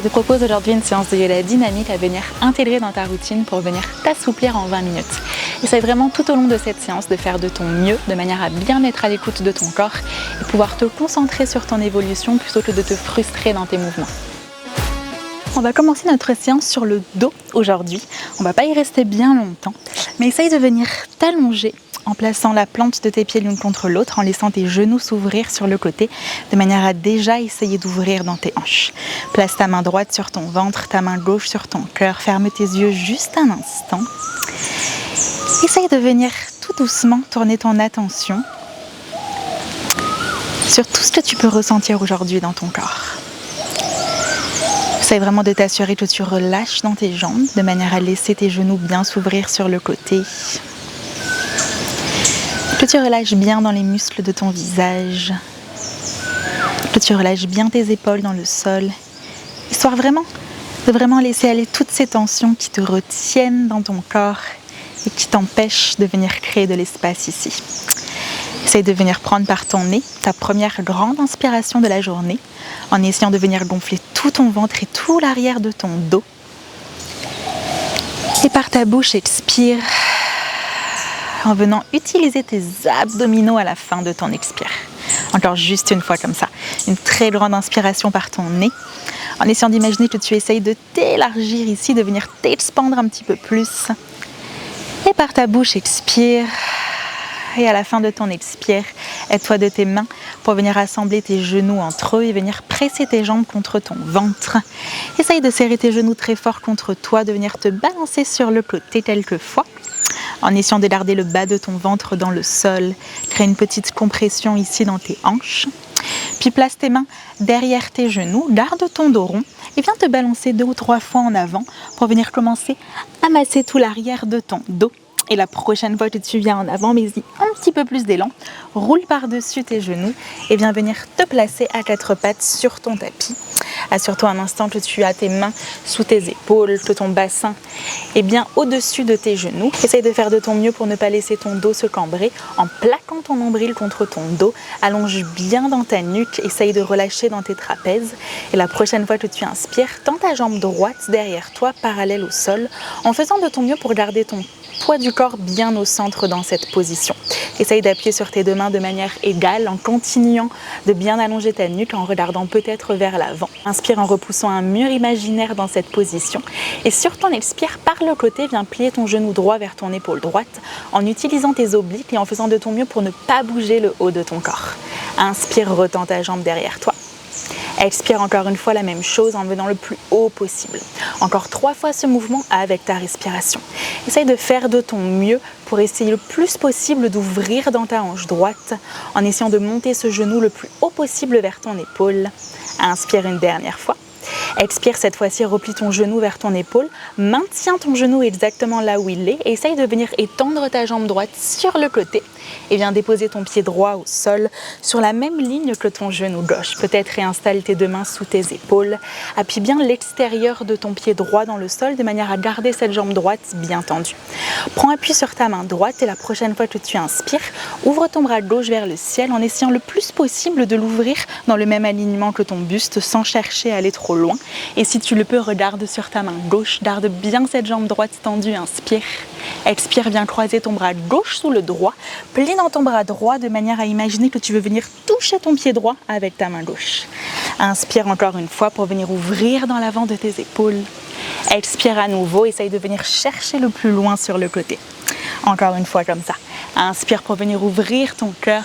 Je te propose aujourd'hui une séance de yoga dynamique à venir intégrer dans ta routine pour venir t'assouplir en 20 minutes. Essaye vraiment tout au long de cette séance de faire de ton mieux, de manière à bien être à l'écoute de ton corps et pouvoir te concentrer sur ton évolution plutôt que de te frustrer dans tes mouvements. On va commencer notre séance sur le dos aujourd'hui. On ne va pas y rester bien longtemps, mais essaye de venir t'allonger en plaçant la plante de tes pieds l'une contre l'autre, en laissant tes genoux s'ouvrir sur le côté, de manière à déjà essayer d'ouvrir dans tes hanches. Place ta main droite sur ton ventre, ta main gauche sur ton cœur, ferme tes yeux juste un instant. Essaye de venir tout doucement tourner ton attention sur tout ce que tu peux ressentir aujourd'hui dans ton corps. Essaye vraiment de t'assurer que tu relâches dans tes jambes, de manière à laisser tes genoux bien s'ouvrir sur le côté. Que tu relâches bien dans les muscles de ton visage, que tu relâches bien tes épaules dans le sol, histoire de laisser aller toutes ces tensions qui te retiennent dans ton corps et qui t'empêchent de venir créer de l'espace ici. Essaye de venir prendre par ton nez ta première grande inspiration de la journée, en essayant de venir gonfler tout ton ventre et tout l'arrière de ton dos. Et par ta bouche, expire, en venant utiliser tes abdominaux à la fin de ton expire. Encore juste une fois comme ça. Une très grande inspiration par ton nez, en essayant d'imaginer que tu essayes de t'élargir ici, de venir t'expandre un petit peu plus. Et par ta bouche, expire. Et à la fin de ton expire, aide-toi de tes mains pour venir assembler tes genoux entre eux et venir presser tes jambes contre ton ventre. Essaye de serrer tes genoux très fort contre toi, de venir te balancer sur le côté quelquefois, en essayant de garder le bas de ton ventre dans le sol. Crée une petite compression ici dans tes hanches. Puis place tes mains derrière tes genoux, garde ton dos rond et viens te balancer 2 ou 3 fois en avant pour venir commencer à masser tout l'arrière de ton dos. Et la prochaine fois que tu viens en avant, mets-y un petit peu plus d'élan, roule par-dessus tes genoux et viens venir te placer à 4 pattes sur ton tapis. Assure-toi un instant que tu as tes mains sous tes épaules, que ton bassin est bien au-dessus de tes genoux. Essaye de faire de ton mieux pour ne pas laisser ton dos se cambrer en plaquant ton nombril contre ton dos. Allonge bien dans ta nuque, essaye de relâcher dans tes trapèzes. Et la prochaine fois que tu inspires, tends ta jambe droite derrière toi, parallèle au sol, en faisant de ton mieux pour garder ton poids du corps bien au centre dans cette position. Essaye d'appuyer sur tes 2 mains de manière égale en continuant de bien allonger ta nuque en regardant peut-être vers l'avant. Inspire en repoussant un mur imaginaire dans cette position. Et sur ton expire, par le côté, viens plier ton genou droit vers ton épaule droite en utilisant tes obliques et en faisant de ton mieux pour ne pas bouger le haut de ton corps. Inspire, retends ta jambe derrière toi. Expire encore une fois la même chose en venant le plus haut possible. Encore 3 fois ce mouvement avec ta respiration. Essaye de faire de ton mieux pour essayer le plus possible d'ouvrir dans ta hanche droite en essayant de monter ce genou le plus haut possible vers ton épaule. Inspire une dernière fois. Expire, cette fois-ci, replie ton genou vers ton épaule, maintiens ton genou exactement là où il est et essaye de venir étendre ta jambe droite sur le côté et viens déposer ton pied droit au sol sur la même ligne que ton genou gauche. Peut-être réinstalle tes 2 mains sous tes épaules, appuie bien l'extérieur de ton pied droit dans le sol de manière à garder cette jambe droite bien tendue. Prends appui sur ta main droite et la prochaine fois que tu inspires, ouvre ton bras gauche vers le ciel en essayant le plus possible de l'ouvrir dans le même alignement que ton buste sans chercher à aller trop loin. Et si tu le peux, regarde sur ta main gauche, garde bien cette jambe droite tendue, inspire. Expire, viens croiser ton bras gauche sous le droit, plie dans ton bras droit de manière à imaginer que tu veux venir toucher ton pied droit avec ta main gauche. Inspire encore une fois pour venir ouvrir dans l'avant de tes épaules. Expire à nouveau, essaye de venir chercher le plus loin sur le côté. Encore une fois comme ça. Inspire pour venir ouvrir ton cœur.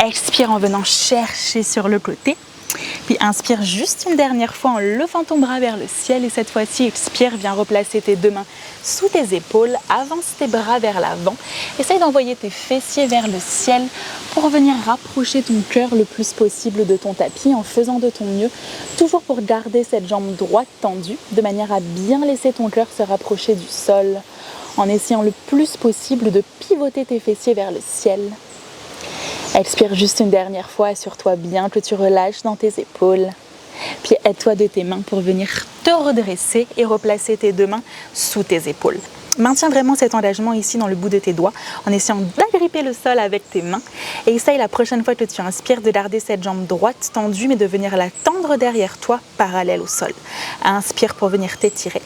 Expire en venant chercher sur le côté. Puis inspire juste une dernière fois en levant ton bras vers le ciel et cette fois-ci, expire, viens replacer tes 2 mains sous tes épaules, avance tes bras vers l'avant, essaye d'envoyer tes fessiers vers le ciel pour venir rapprocher ton cœur le plus possible de ton tapis en faisant de ton mieux, toujours pour garder cette jambe droite tendue de manière à bien laisser ton cœur se rapprocher du sol en essayant le plus possible de pivoter tes fessiers vers le ciel. Expire juste une dernière fois, assure-toi bien que tu relâches dans tes épaules. Puis aide-toi de tes mains pour venir te redresser et replacer tes 2 mains sous tes épaules. Maintiens vraiment cet engagement ici dans le bout de tes doigts en essayant d'agripper le sol avec tes mains. Et essaye la prochaine fois que tu inspires de garder cette jambe droite tendue mais de venir la tendre derrière toi parallèle au sol. Inspire pour venir t'étirer.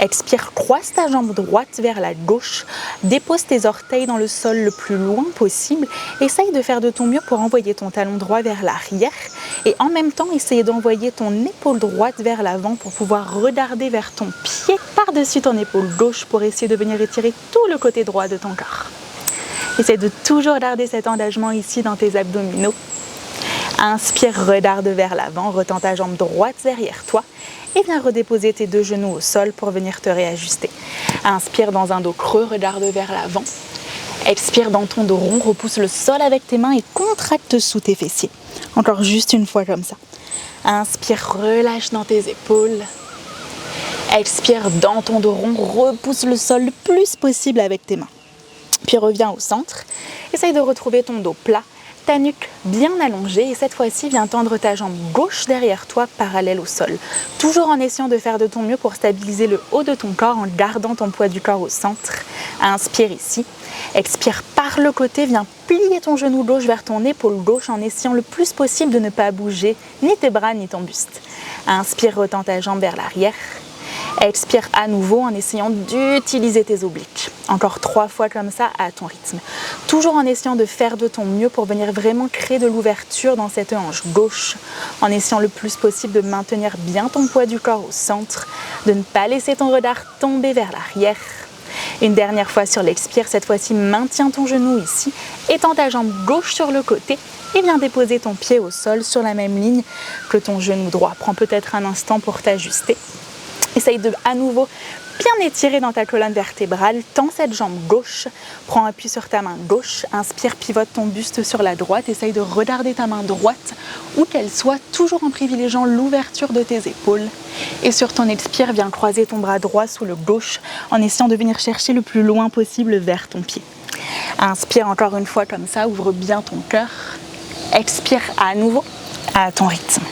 Expire, croise ta jambe droite vers la gauche, dépose tes orteils dans le sol le plus loin possible. Essaye de faire de ton mieux pour envoyer ton talon droit vers l'arrière et en même temps essaye d'envoyer ton épaule droite vers l'avant pour pouvoir regarder vers ton pied par-dessus ton épaule gauche pour essayer de venir étirer tout le côté droit de ton corps. Essaye de toujours garder cet engagement ici dans tes abdominaux. Inspire, regarde vers l'avant, retends ta jambe droite derrière toi et viens redéposer tes deux genoux au sol pour venir te réajuster. Inspire dans un dos creux, regarde vers l'avant. Expire dans ton dos rond, repousse le sol avec tes mains et contracte sous tes fessiers. Encore juste une fois comme ça. Inspire, relâche dans tes épaules. Expire dans ton dos rond, repousse le sol le plus possible avec tes mains. Puis reviens au centre. Essaye de retrouver ton dos plat, ta nuque bien allongée et cette fois-ci, viens tendre ta jambe gauche derrière toi parallèle au sol. Toujours en essayant de faire de ton mieux pour stabiliser le haut de ton corps en gardant ton poids du corps au centre. Inspire ici. Expire par le côté, viens plier ton genou gauche vers ton épaule gauche en essayant le plus possible de ne pas bouger ni tes bras ni ton buste. Inspire, retends ta jambe vers l'arrière. Expire à nouveau en essayant d'utiliser tes obliques. Encore 3 fois comme ça à ton rythme. Toujours en essayant de faire de ton mieux pour venir vraiment créer de l'ouverture dans cette hanche gauche. En essayant le plus possible de maintenir bien ton poids du corps au centre. De ne pas laisser ton regard tomber vers l'arrière. Une dernière fois sur l'expire, cette fois-ci maintiens ton genou ici. Étends ta jambe gauche sur le côté et viens déposer ton pied au sol sur la même ligne que ton genou droit. Prends peut-être un instant pour t'ajuster. Essaye de à nouveau bien étirer dans ta colonne vertébrale, tends cette jambe gauche, prends appui sur ta main gauche, inspire, pivote ton buste sur la droite, essaye de regarder ta main droite où qu'elle soit, toujours en privilégiant l'ouverture de tes épaules. Et sur ton expire, viens croiser ton bras droit sous le gauche en essayant de venir chercher le plus loin possible vers ton pied. Inspire encore une fois comme ça, ouvre bien ton cœur, expire à nouveau à ton rythme.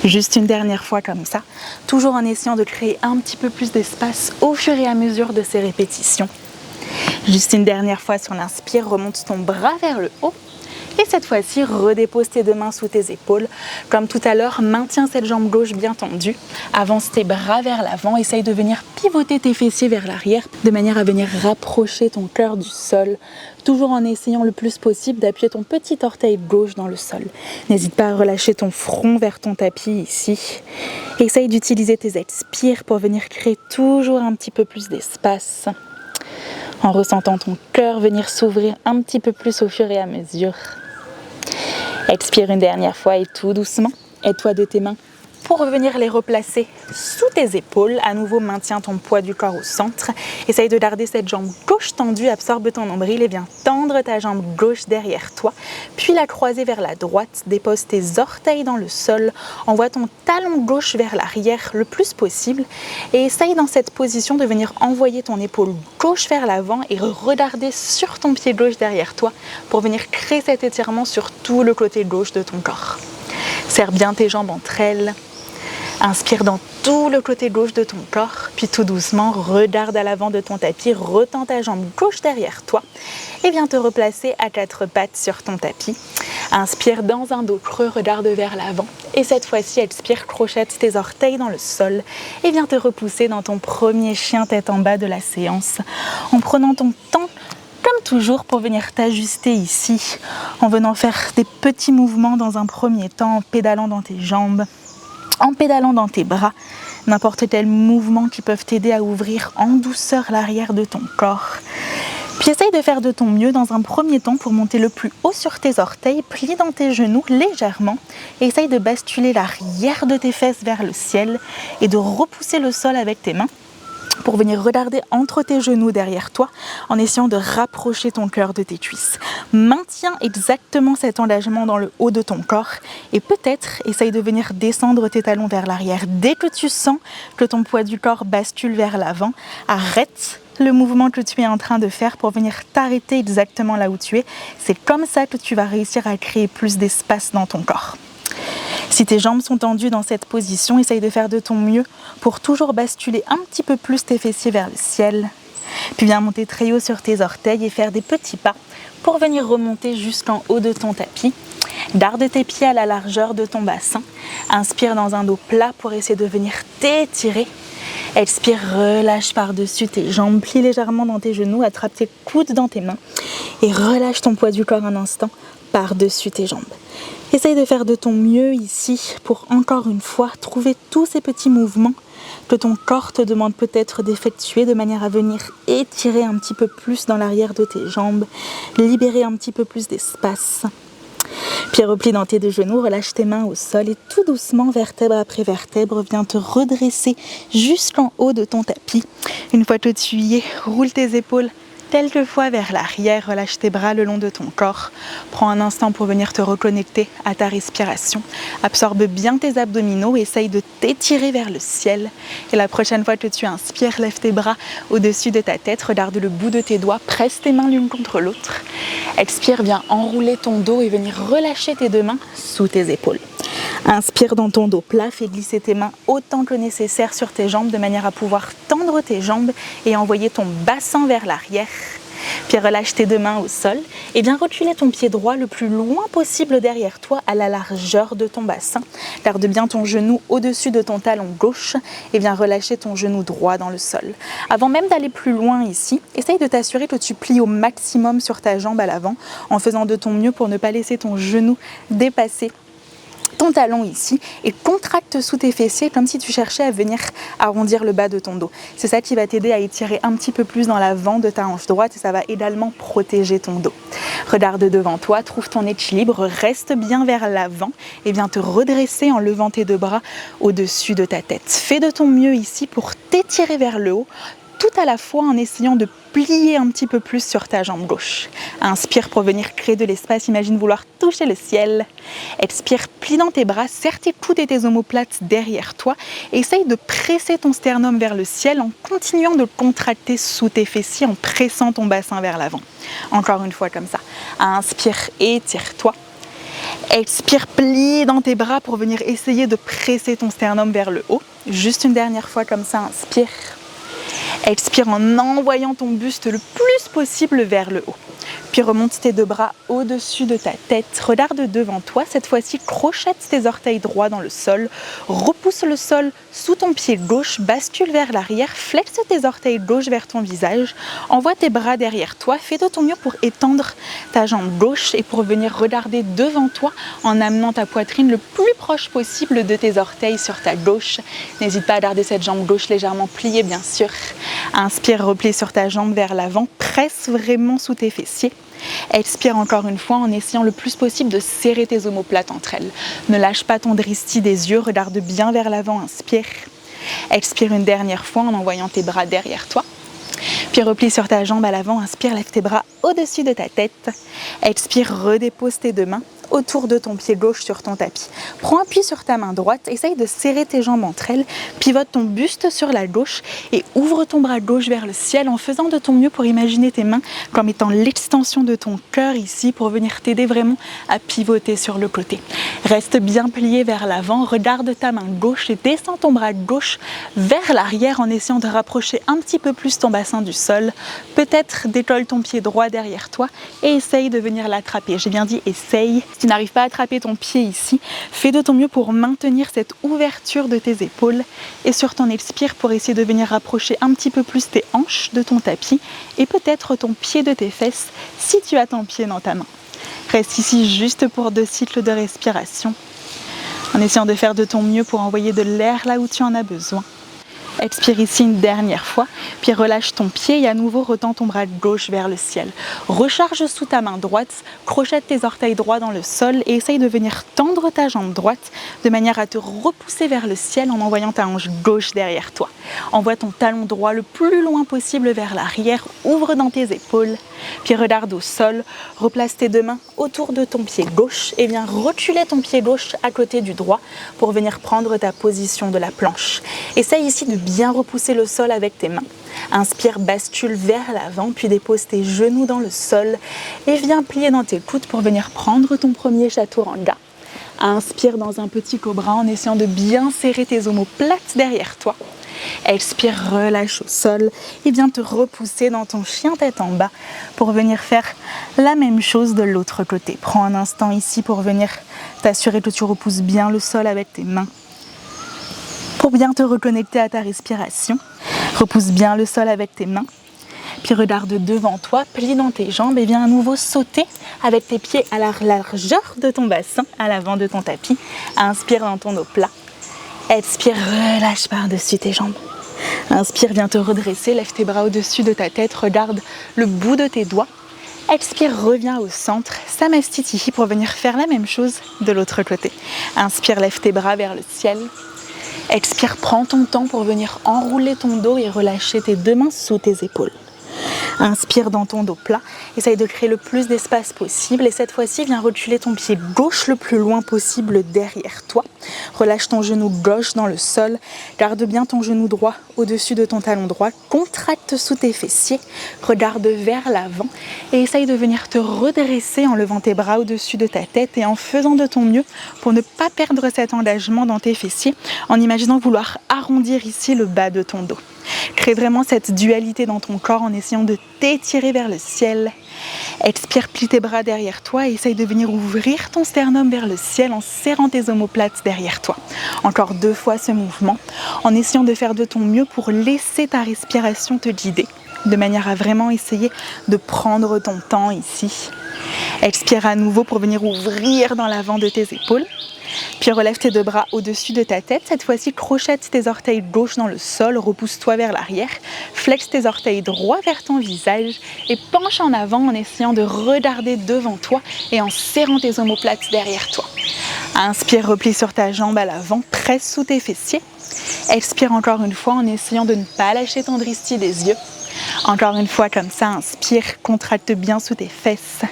Juste une dernière fois comme ça, toujours en essayant de créer un petit peu plus d'espace au fur et à mesure de ces répétitions. Juste une dernière fois sur l'inspire, remonte ton bras vers le haut. Et cette fois-ci, redépose tes deux mains sous tes épaules. Comme tout à l'heure, maintiens cette jambe gauche bien tendue. Avance tes bras vers l'avant. Essaye de venir pivoter tes fessiers vers l'arrière de manière à venir rapprocher ton cœur du sol. Toujours en essayant le plus possible d'appuyer ton petit orteil gauche dans le sol. N'hésite pas à relâcher ton front vers ton tapis ici. Essaye d'utiliser tes expires pour venir créer toujours un petit peu plus d'espace. En ressentant ton cœur venir s'ouvrir un petit peu plus au fur et à mesure. Expire une dernière fois et tout doucement, aide-toi de tes mains pour revenir les replacer sous tes épaules. À nouveau, maintiens ton poids du corps au centre. Essaye de garder cette jambe gauche tendue, absorbe ton nombril et viens tendre ta jambe gauche derrière toi. Puis la croiser vers la droite, dépose tes orteils dans le sol, envoie ton talon gauche vers l'arrière le plus possible et essaye dans cette position de venir envoyer ton épaule gauche vers l'avant et regarder sur ton pied gauche derrière toi pour venir créer cet étirement sur tout le côté gauche de ton corps. Serre bien tes jambes entre elles. Inspire dans tout le côté gauche de ton corps, puis tout doucement, regarde à l'avant de ton tapis, retends ta jambe gauche derrière toi et viens te replacer à 4 pattes sur ton tapis. Inspire dans un dos creux, regarde vers l'avant et cette fois-ci, expire, crochette tes orteils dans le sol et viens te repousser dans ton premier chien tête en bas de la séance en prenant ton temps comme toujours pour venir t'ajuster ici en venant faire des petits mouvements dans un premier temps, en pédalant dans tes jambes, en pédalant dans tes bras, n'importe quel mouvement qui peuvent t'aider à ouvrir en douceur l'arrière de ton corps. Puis essaye de faire de ton mieux dans un premier temps pour monter le plus haut sur tes orteils, plie dans tes genoux légèrement et essaye de basculer l'arrière de tes fesses vers le ciel et de repousser le sol avec tes mains pour venir regarder entre tes genoux derrière toi en essayant de rapprocher ton cœur de tes cuisses. Maintiens exactement cet engagement dans le haut de ton corps et peut-être essaye de venir descendre tes talons vers l'arrière. Dès que tu sens que ton poids du corps bascule vers l'avant, arrête le mouvement que tu es en train de faire pour venir t'arrêter exactement là où tu es. C'est comme ça que tu vas réussir à créer plus d'espace dans ton corps. Si tes jambes sont tendues dans cette position, essaye de faire de ton mieux pour toujours basculer un petit peu plus tes fessiers vers le ciel. Puis viens monter très haut sur tes orteils et faire des petits pas pour venir remonter jusqu'en haut de ton tapis. Garde tes pieds à la largeur de ton bassin. Inspire dans un dos plat pour essayer de venir t'étirer. Expire, relâche par-dessus tes jambes, plie légèrement dans tes genoux, attrape tes coudes dans tes mains et relâche ton poids du corps un instant par-dessus tes jambes. Essaye de faire de ton mieux ici pour encore une fois trouver tous ces petits mouvements que ton corps te demande peut-être d'effectuer de manière à venir étirer un petit peu plus dans l'arrière de tes jambes, libérer un petit peu plus d'espace. Puis replie dans tes deux genoux, relâche tes mains au sol et tout doucement, vertèbre après vertèbre, viens te redresser jusqu'en haut de ton tapis. Une fois que tu y es, roule tes épaules quelquefois vers l'arrière, relâche tes bras le long de ton corps. Prends un instant pour venir te reconnecter à ta respiration. Absorbe bien tes abdominaux, essaye de t'étirer vers le ciel. Et la prochaine fois que tu inspires, lève tes bras au-dessus de ta tête, regarde le bout de tes doigts, presse tes mains l'une contre l'autre. Expire, viens enrouler ton dos et venir relâcher tes deux mains sous tes épaules. Inspire dans ton dos plat, fais glisser tes mains autant que nécessaire sur tes jambes de manière à pouvoir tendre tes jambes et envoyer ton bassin vers l'arrière. Puis relâche tes deux mains au sol et viens reculer ton pied droit le plus loin possible derrière toi à la largeur de ton bassin. Garde bien ton genou au-dessus de ton talon gauche et viens relâcher ton genou droit dans le sol. Avant même d'aller plus loin ici, essaye de t'assurer que tu plies au maximum sur ta jambe à l'avant en faisant de ton mieux pour ne pas laisser ton genou dépasser ton talon ici et contracte sous tes fessiers comme si tu cherchais à venir arrondir le bas de ton dos. C'est ça qui va t'aider à étirer un petit peu plus dans l'avant de ta hanche droite et ça va également protéger ton dos. Regarde devant toi, trouve ton équilibre, reste bien vers l'avant et viens te redresser en levant tes deux bras au-dessus de ta tête. Fais de ton mieux ici pour t'étirer vers le haut, tout à la fois en essayant de plier un petit peu plus sur ta jambe gauche. Inspire pour venir créer de l'espace, imagine vouloir toucher le ciel. Expire, plie dans tes bras, serre tes coudes et tes omoplates derrière toi. Essaye de presser ton sternum vers le ciel en continuant de contracter sous tes fessiers, en pressant ton bassin vers l'avant. Encore une fois comme ça. Inspire, étire-toi. Expire, plie dans tes bras pour venir essayer de presser ton sternum vers le haut. Juste une dernière fois comme ça, inspire. Expire en envoyant ton buste le plus possible vers le haut. Puis remonte tes deux bras au-dessus de ta tête. Regarde devant toi. Cette fois-ci, crochette tes orteils droits dans le sol. Repousse le sol sous ton pied gauche. Bascule vers l'arrière. Flexe tes orteils gauche vers ton visage. Envoie tes bras derrière toi. Fais de ton mieux pour étendre ta jambe gauche et pour venir regarder devant toi en amenant ta poitrine le plus proche possible de tes orteils sur ta gauche. N'hésite pas à garder cette jambe gauche légèrement pliée, bien sûr. Inspire, replie sur ta jambe vers l'avant. Presse vraiment sous tes fessiers. Expire encore une fois en essayant le plus possible de serrer tes omoplates entre elles. Ne lâche pas ton dristi des yeux, regarde bien vers l'avant, inspire. Expire une dernière fois en envoyant tes bras derrière toi. Puis replie sur ta jambe à l'avant, inspire, lève tes bras au-dessus de ta tête. Expire, redépose tes deux mains autour de ton pied gauche sur ton tapis. Prends appui sur ta main droite, essaye de serrer tes jambes entre elles, pivote ton buste sur la gauche et ouvre ton bras gauche vers le ciel en faisant de ton mieux pour imaginer tes mains comme étant l'extension de ton cœur ici pour venir t'aider vraiment à pivoter sur le côté. Reste bien plié vers l'avant, regarde ta main gauche et descends ton bras gauche vers l'arrière en essayant de rapprocher un petit peu plus ton bassin du sol. Peut-être décolle ton pied droit derrière toi et essaye de venir l'attraper. J'ai bien dit essaye. Si tu n'arrives pas à attraper ton pied ici, fais de ton mieux pour maintenir cette ouverture de tes épaules et sur ton expire pour essayer de venir rapprocher un petit peu plus tes hanches de ton tapis et peut-être ton pied de tes fesses si tu as ton pied dans ta main. Reste ici juste pour 2 cycles de respiration en essayant de faire de ton mieux pour envoyer de l'air là où tu en as besoin. Expire ici une dernière fois, puis relâche ton pied et à nouveau retends ton bras gauche vers le ciel. Recharge sous ta main droite, crochette tes orteils droits dans le sol et essaye de venir tendre ta jambe droite de manière à te repousser vers le ciel en envoyant ta hanche gauche derrière toi. Envoie ton talon droit le plus loin possible vers l'arrière, ouvre dans tes épaules, puis regarde au sol, replace tes deux mains autour de ton pied gauche et viens reculer ton pied gauche à côté du droit pour venir prendre ta position de la planche. Essaye ici de bien repousser le sol avec tes mains. Inspire, bascule vers l'avant, puis dépose tes genoux dans le sol et viens plier dans tes coudes pour venir prendre ton premier chaturanga. Inspire dans un petit cobra en essayant de bien serrer tes omoplates derrière toi. Expire, relâche au sol et viens te repousser dans ton chien tête en bas pour venir faire la même chose de l'autre côté. Prends un instant ici pour venir t'assurer que tu repousses bien le sol avec tes mains. Pour bien te reconnecter à ta respiration, repousse bien le sol avec tes mains. Puis regarde devant toi, plie dans tes jambes et viens à nouveau sauter avec tes pieds à la largeur de ton bassin, à l'avant de ton tapis. Inspire dans ton dos plat. Expire, relâche par-dessus tes jambes. Inspire, viens te redresser, lève tes bras au-dessus de ta tête, regarde le bout de tes doigts. Expire, reviens au centre, Samastitihi pour venir faire la même chose de l'autre côté. Inspire, lève tes bras vers le ciel. Expire, prends ton temps pour venir enrouler ton dos et relâcher tes deux mains sous tes épaules. Inspire dans ton dos plat, essaye de créer le plus d'espace possible et cette fois-ci, viens reculer ton pied gauche le plus loin possible derrière toi. Relâche ton genou gauche dans le sol, garde bien ton genou droit au-dessus de ton talon droit, contracte sous tes fessiers, regarde vers l'avant et essaye de venir te redresser en levant tes bras au-dessus de ta tête et en faisant de ton mieux pour ne pas perdre cet engagement dans tes fessiers, en imaginant vouloir arrondir ici le bas de ton dos. Crée vraiment cette dualité dans ton corps en essayant de t'étirer vers le ciel. Expire, plie tes bras derrière toi et essaye de venir ouvrir ton sternum vers le ciel en serrant tes omoplates derrière toi. Encore 2 fois ce mouvement, en essayant de faire de ton mieux pour laisser ta respiration te guider, de manière à vraiment essayer de prendre ton temps ici. Expire à nouveau pour venir ouvrir dans l'avant de tes épaules. Puis relève tes 2 bras au-dessus de ta tête. Cette fois-ci, crochette tes orteils gauche dans le sol, repousse-toi vers l'arrière, flexe tes orteils droits vers ton visage et penche en avant en essayant de regarder devant toi et en serrant tes omoplates derrière toi. Inspire, replie sur ta jambe à l'avant, presse sous tes fessiers. Expire encore une fois en essayant de ne pas lâcher ton dristi des yeux. Encore une fois comme ça, inspire, contracte bien sous tes fesses.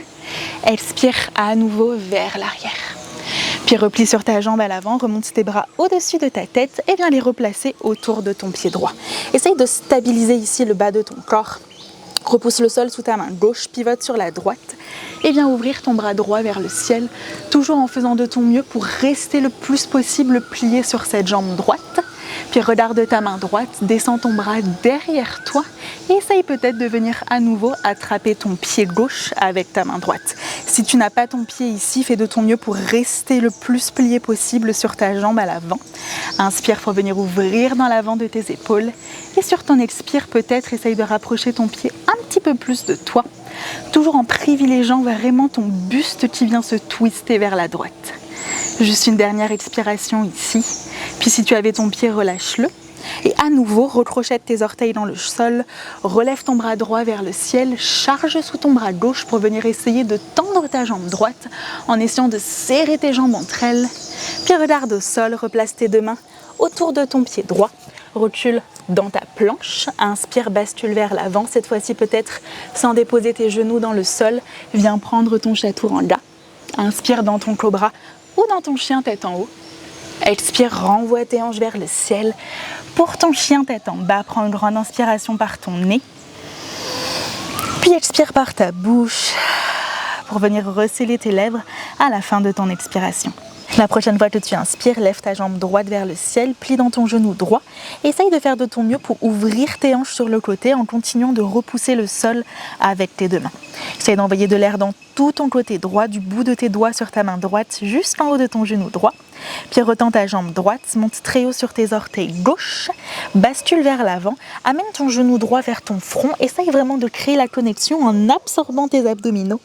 Expire à nouveau vers l'arrière. Puis replie sur ta jambe à l'avant, remonte tes bras au-dessus de ta tête et viens les replacer autour de ton pied droit. Essaye de stabiliser ici le bas de ton corps. Repousse le sol sous ta main gauche, pivote sur la droite et viens ouvrir ton bras droit vers le ciel, toujours en faisant de ton mieux pour rester le plus possible plié sur cette jambe droite. Puis regarde ta main droite, descends ton bras derrière toi et essaye peut-être de venir à nouveau attraper ton pied gauche avec ta main droite. Si tu n'as pas ton pied ici, fais de ton mieux pour rester le plus plié possible sur ta jambe à l'avant. Inspire pour venir ouvrir dans l'avant de tes épaules et sur ton expire peut-être essaye de rapprocher ton pied un petit peu plus de toi, toujours en privilégiant vraiment ton buste qui vient se twister vers la droite. Juste une dernière expiration ici. Puis si tu avais ton pied, relâche-le. Et à nouveau, recrochette tes orteils dans le sol, relève ton bras droit vers le ciel, charge sous ton bras gauche pour venir essayer de tendre ta jambe droite en essayant de serrer tes jambes entre elles. Puis regarde au sol, replace tes 2 mains autour de ton pied droit, recule dans ta planche, inspire, bascule vers l'avant, cette fois-ci peut-être sans déposer tes genoux dans le sol, viens prendre ton chaturanga, inspire dans ton cobra ou dans ton chien tête en haut. Expire, renvoie tes hanches vers le ciel. Pour ton chien tête en bas, prends une grande inspiration par ton nez. Puis expire par ta bouche pour venir resceller tes lèvres à la fin de ton expiration. La prochaine fois que tu inspires, lève ta jambe droite vers le ciel, plie dans ton genou droit. Essaye de faire de ton mieux pour ouvrir tes hanches sur le côté en continuant de repousser le sol avec tes 2 mains. Essaye d'envoyer de l'air dans tout ton côté droit, du bout de tes doigts sur ta main droite jusqu'en haut de ton genou droit. Puis retends ta jambe droite, monte très haut sur tes orteils gauche, bascule vers l'avant, amène ton genou droit vers ton front, essaye vraiment de créer la connexion en absorbant tes abdominaux.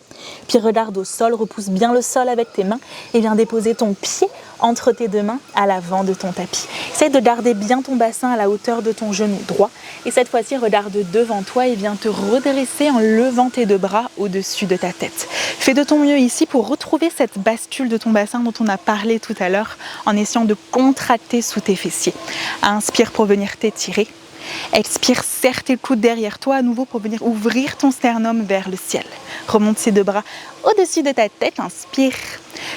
Puis regarde au sol, repousse bien le sol avec tes mains et viens déposer ton pied entre tes 2 mains à l'avant de ton tapis. Essaye de garder bien ton bassin à la hauteur de ton genou droit et cette fois-ci regarde devant toi et viens te redresser en levant tes 2 bras au-dessus de ta tête. Fais de ton mieux ici pour retrouver cette bascule de ton bassin dont on a parlé tout à l'heure en essayant de contracter sous tes fessiers. Inspire pour venir t'étirer. Expire, serre tes coudes derrière toi à nouveau pour venir ouvrir ton sternum vers le ciel. Remonte ses deux bras au-dessus de ta tête, inspire.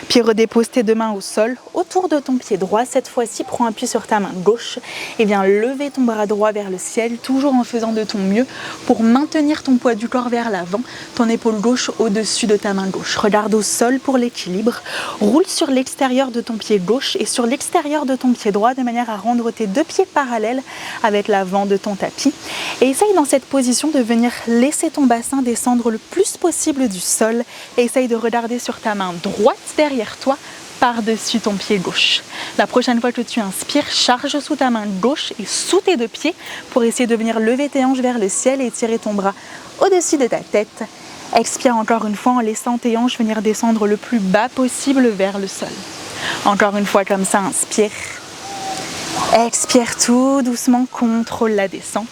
Puis redépose tes deux mains au sol, autour de ton pied droit. Cette fois-ci, prends appui sur ta main gauche et viens lever ton bras droit vers le ciel, toujours en faisant de ton mieux pour maintenir ton poids du corps vers l'avant, ton épaule gauche au-dessus de ta main gauche. Regarde au sol pour l'équilibre. Roule sur l'extérieur de ton pied gauche et sur l'extérieur de ton pied droit de manière à rendre tes deux pieds parallèles avec l'avant de ton tapis. Et essaye dans cette position de venir laisser ton bassin descendre le plus possible du sol et essaye de regarder sur ta main droite derrière toi, par-dessus ton pied gauche. La prochaine fois que tu inspires, charge sous ta main gauche et sous tes deux pieds pour essayer de venir lever tes hanches vers le ciel et tirer ton bras au-dessus de ta tête. Expire encore une fois en laissant tes hanches venir descendre le plus bas possible vers le sol. Encore une fois comme ça, inspire. Expire tout doucement, contrôle la descente.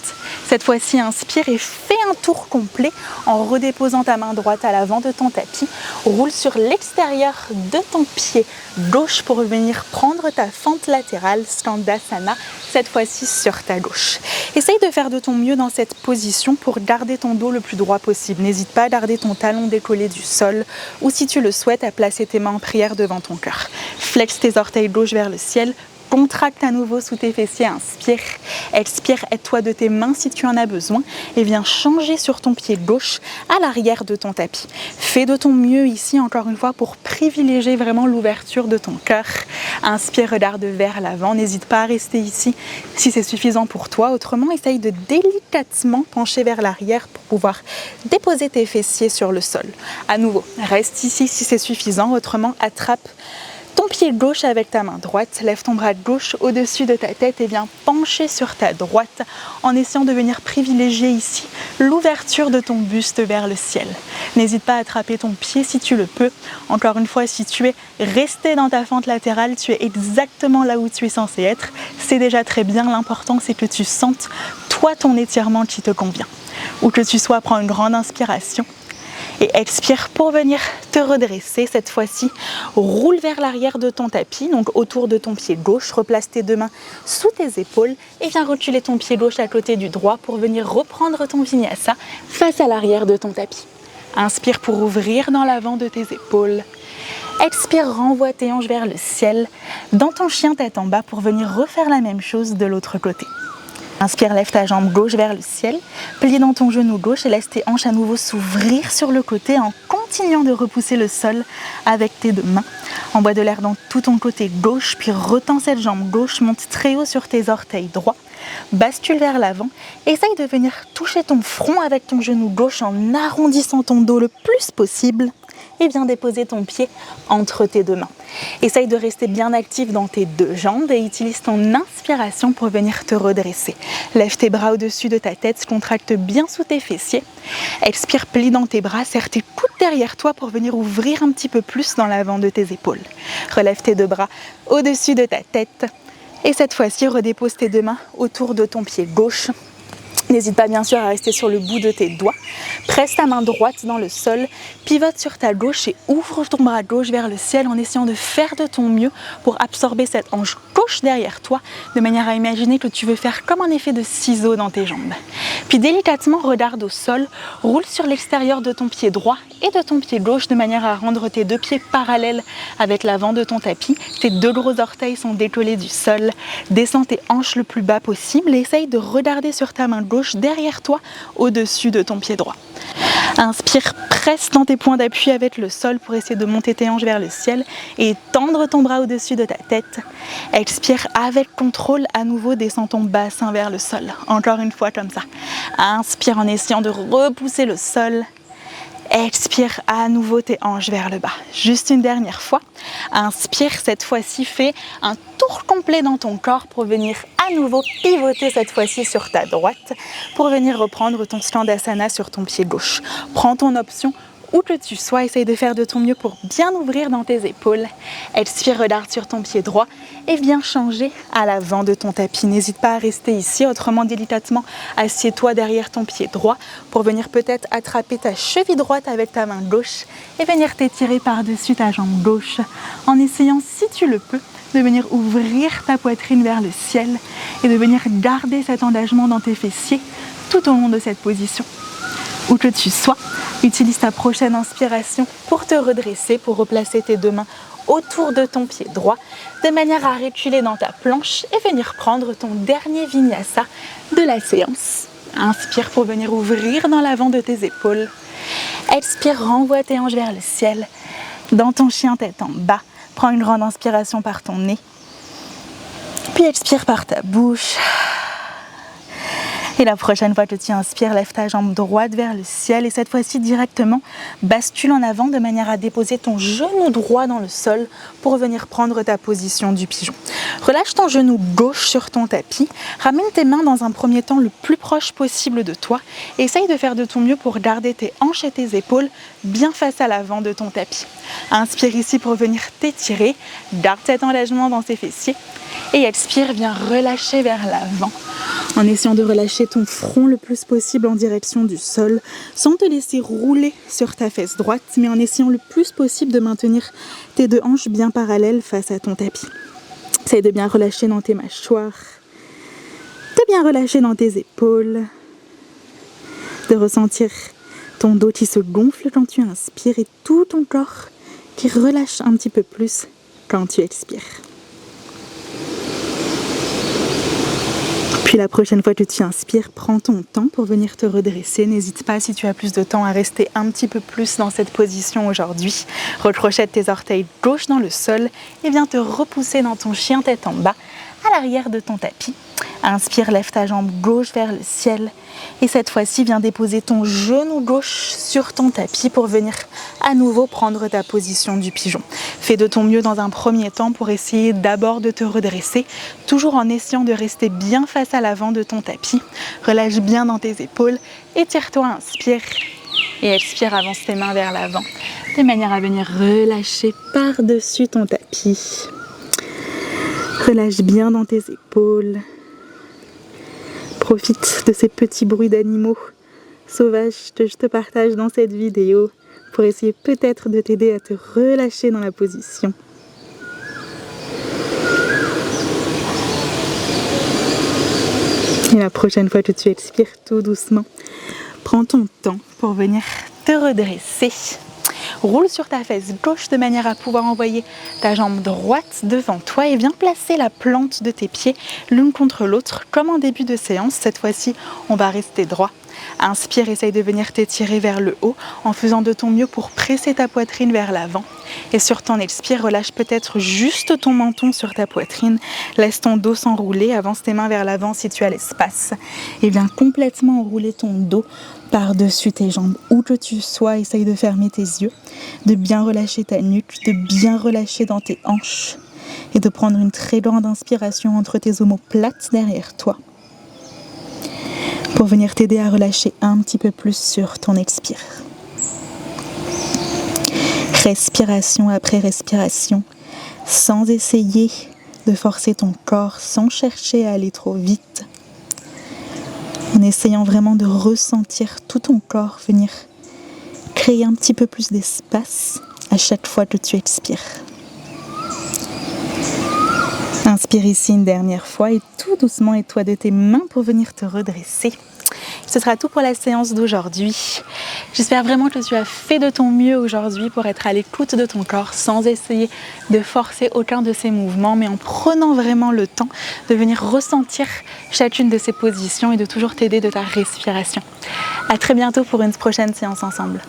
Cette fois-ci, inspire et fais un tour complet en redéposant ta main droite à l'avant de ton tapis. Roule sur l'extérieur de ton pied gauche pour venir prendre ta fente latérale, Skandasana, cette fois-ci sur ta gauche. Essaye de faire de ton mieux dans cette position pour garder ton dos le plus droit possible. N'hésite pas à garder ton talon décollé du sol ou si tu le souhaites, à placer tes mains en prière devant ton cœur. Flexe tes orteils gauche vers le ciel. Contracte à nouveau sous tes fessiers, inspire, expire, aide-toi de tes mains si tu en as besoin et viens changer sur ton pied gauche à l'arrière de ton tapis. Fais de ton mieux ici encore une fois pour privilégier vraiment l'ouverture de ton cœur. Inspire, regarde vers l'avant, n'hésite pas à rester ici si c'est suffisant pour toi. Autrement, essaye de délicatement pencher vers l'arrière pour pouvoir déposer tes fessiers sur le sol. À nouveau, reste ici si c'est suffisant, autrement attrape ton pied gauche avec ta main droite, lève ton bras gauche au-dessus de ta tête et viens pencher sur ta droite en essayant de venir privilégier ici l'ouverture de ton buste vers le ciel. N'hésite pas à attraper ton pied si tu le peux. Encore une fois, si tu es resté dans ta fente latérale, tu es exactement là où tu es censé être. C'est déjà très bien. L'important, c'est que tu sentes toi ton étirement qui te convient. Où que tu sois, prends une grande inspiration. Et expire pour venir te redresser. Cette fois-ci, roule vers l'arrière de ton tapis, donc autour de ton pied gauche. Replace tes deux mains sous tes épaules et viens reculer ton pied gauche à côté du droit pour venir reprendre ton vinyasa face à l'arrière de ton tapis. Inspire pour ouvrir dans l'avant de tes épaules. Expire, renvoie tes hanches vers le ciel. Dans ton chien tête en bas pour venir refaire la même chose de l'autre côté. Inspire, lève ta jambe gauche vers le ciel, plie dans ton genou gauche et laisse tes hanches à nouveau s'ouvrir sur le côté en continuant de repousser le sol avec tes deux mains. Envoie de l'air dans tout ton côté gauche, puis retends cette jambe gauche, monte très haut sur tes orteils droits, bascule vers l'avant, essaye de venir toucher ton front avec ton genou gauche en arrondissant ton dos le plus possible. Et viens déposer ton pied entre tes deux mains. Essaye de rester bien actif dans tes deux jambes et utilise ton inspiration pour venir te redresser. Lève tes bras au-dessus de ta tête, contracte bien sous tes fessiers. Expire, plie dans tes bras, serre tes coudes derrière toi pour venir ouvrir un petit peu plus dans l'avant de tes épaules. Relève tes deux bras au-dessus de ta tête et cette fois-ci, redépose tes deux mains autour de ton pied gauche. N'hésite pas bien sûr à rester sur le bout de tes doigts. Presse ta main droite dans le sol, pivote sur ta gauche et ouvre ton bras gauche vers le ciel en essayant de faire de ton mieux pour absorber cette hanche gauche derrière toi, de manière à imaginer que tu veux faire comme un effet de ciseau dans tes jambes. Puis délicatement, regarde au sol, roule sur l'extérieur de ton pied droit et de ton pied gauche de manière à rendre tes deux pieds parallèles avec l'avant de ton tapis. Tes deux gros orteils sont décollés du sol. Descends tes hanches le plus bas possible et essaye de regarder sur ta main gauche derrière toi, au-dessus de ton pied droit. Inspire, presse dans tes points d'appui avec le sol pour essayer de monter tes hanches vers le ciel et tendre ton bras au-dessus de ta tête. Expire avec contrôle, à nouveau descends ton bassin vers le sol. Encore une fois comme ça. Inspire en essayant de repousser le sol. Expire à nouveau tes hanches vers le bas. Juste une dernière fois. Inspire, cette fois-ci fais un tour complet dans ton corps pour venir à nouveau pivoter cette fois-ci sur ta droite pour venir reprendre ton Skandasana sur ton pied gauche. Prends ton option où que tu sois, essaye de faire de ton mieux pour bien ouvrir dans tes épaules. Expire, regarde sur ton pied droit et viens changer à l'avant de ton tapis. N'hésite pas à rester ici, autrement délicatement, assieds-toi derrière ton pied droit pour venir peut-être attraper ta cheville droite avec ta main gauche et venir t'étirer par-dessus ta jambe gauche en essayant, si tu le peux, de venir ouvrir ta poitrine vers le ciel et de venir garder cet engagement dans tes fessiers tout au long de cette position. où que tu sois. Utilise ta prochaine inspiration pour te redresser, pour replacer tes deux mains autour de ton pied droit, de manière à reculer dans ta planche et venir prendre ton dernier vinyasa de la séance. Inspire pour venir ouvrir dans l'avant de tes épaules. Expire, renvoie tes hanches vers le ciel. Dans ton chien, tête en bas, prends une grande inspiration par ton nez. Puis expire par ta bouche. Et la prochaine fois que tu inspires, lève ta jambe droite vers le ciel et cette fois-ci directement bascule en avant de manière à déposer ton genou droit dans le sol pour venir prendre ta position du pigeon. Relâche ton genou gauche sur ton tapis, ramène tes mains dans un premier temps le plus proche possible de toi et essaye de faire de ton mieux pour garder tes hanches et tes épaules bien face à l'avant de ton tapis. Inspire ici pour venir t'étirer, garde cet engagement dans tes fessiers et expire, viens relâcher vers l'avant en essayant de relâcher ton front le plus possible en direction du sol sans te laisser rouler sur ta fesse droite mais en essayant le plus possible de maintenir tes deux hanches bien parallèles face à ton tapis. Essaye de bien relâcher dans tes mâchoires, de bien relâcher dans tes épaules, de ressentir ton dos qui se gonfle quand tu inspires et tout ton corps qui relâche un petit peu plus quand tu expires. Puis la prochaine fois que tu inspires, prends ton temps pour venir te redresser. N'hésite pas, si tu as plus de temps, à rester un petit peu plus dans cette position aujourd'hui. Recrochette tes orteils gauche dans le sol et viens te repousser dans ton chien tête en bas à l'arrière de ton tapis. Inspire, lève ta jambe gauche vers le ciel et cette fois-ci, viens déposer ton genou gauche sur ton tapis pour venir à nouveau prendre ta position du pigeon. Fais de ton mieux dans un premier temps pour essayer d'abord de te redresser, toujours en essayant de rester bien face à l'avant de ton tapis. Relâche bien dans tes épaules, étire-toi, inspire et expire, avance tes mains vers l'avant de manière à venir relâcher par-dessus ton tapis. Relâche bien dans tes épaules. Profite de ces petits bruits d'animaux sauvages que je te partage dans cette vidéo pour essayer peut-être de t'aider à te relâcher dans la position. Et la prochaine fois que tu expires tout doucement, prends ton temps pour venir te redresser. Roule sur ta fesse gauche de manière à pouvoir envoyer ta jambe droite devant toi et viens placer la plante de tes pieds l'une contre l'autre comme en début de séance. Cette fois-ci, on va rester droit. Inspire, essaye de venir t'étirer vers le haut en faisant de ton mieux pour presser ta poitrine vers l'avant. Et sur ton expire, relâche peut-être juste ton menton sur ta poitrine. Laisse ton dos s'enrouler, avance tes mains vers l'avant si tu as l'espace. Et viens complètement enrouler ton dos par-dessus tes jambes. Où que tu sois, essaye de fermer tes yeux, de bien relâcher ta nuque, de bien relâcher dans tes hanches et de prendre une très grande inspiration entre tes omoplates derrière toi pour venir t'aider à relâcher un petit peu plus sur ton expire. Respiration après respiration, sans essayer de forcer ton corps, sans chercher à aller trop vite, en essayant vraiment de ressentir tout ton corps venir créer un petit peu plus d'espace à chaque fois que tu expires. Inspire ici une dernière fois et tout doucement aide-toi de tes mains pour venir te redresser. Ce sera tout pour la séance d'aujourd'hui. J'espère vraiment que tu as fait de ton mieux aujourd'hui pour être à l'écoute de ton corps sans essayer de forcer aucun de ces mouvements, mais en prenant vraiment le temps de venir ressentir chacune de ces positions et de toujours t'aider de ta respiration. À très bientôt pour une prochaine séance ensemble.